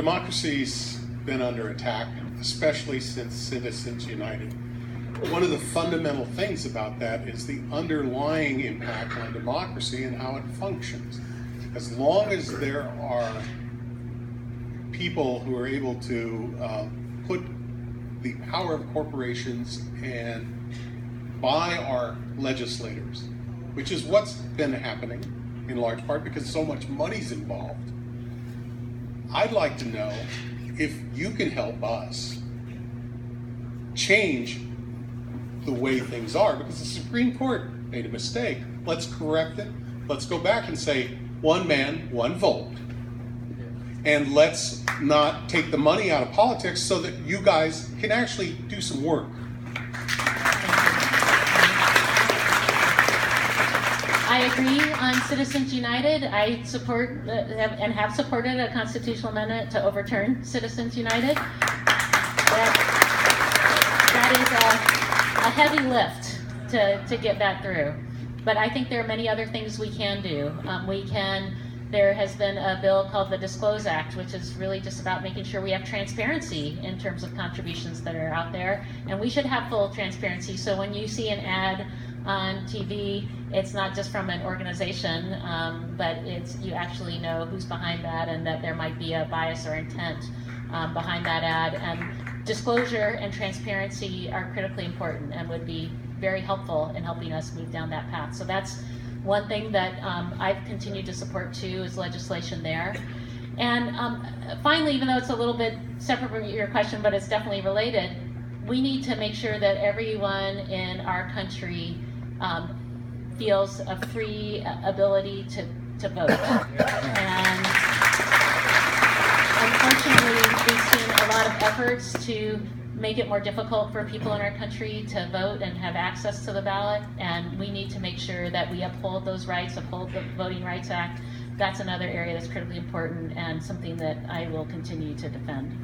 Democracy's been under attack, especially since Citizens United. One of the fundamental things about that is the underlying impact on democracy and how it functions. As long as there are people who are able to put the power of corporations and by our legislators, which is what's been happening in large part because so much money's involved, I'd like to know if you can help us change the way things are, because the Supreme Court made a mistake. Let's correct it. Let's go back and say, one man, one vote. And let's not take the money out of politics so that you guys can actually do some work. I agree on Citizens United. I support and have supported a constitutional amendment to overturn Citizens United. That is a heavy lift to get that through. But I think there are many other things we can do. There has been a bill called the Disclose Act, which is really just about making sure we have transparency in terms of contributions that are out there. And we should have full transparency. So when you see an ad on TV, it's not just from an organization, but you actually know who's behind that and that there might be a bias or intent behind that ad. And disclosure and transparency are critically important and would be very helpful in helping us move down that path. So that's one thing that I've continued to support too, is legislation there. And finally, even though it's a little bit separate from your question, but it's definitely related, we need to make sure that everyone in our country feels a free ability to vote. And unfortunately, we've seen a lot of efforts to make it more difficult for people in our country to vote and have access to the ballot, and we need to make sure that we uphold those rights, uphold the Voting Rights Act. That's another area that's critically important and something that I will continue to defend.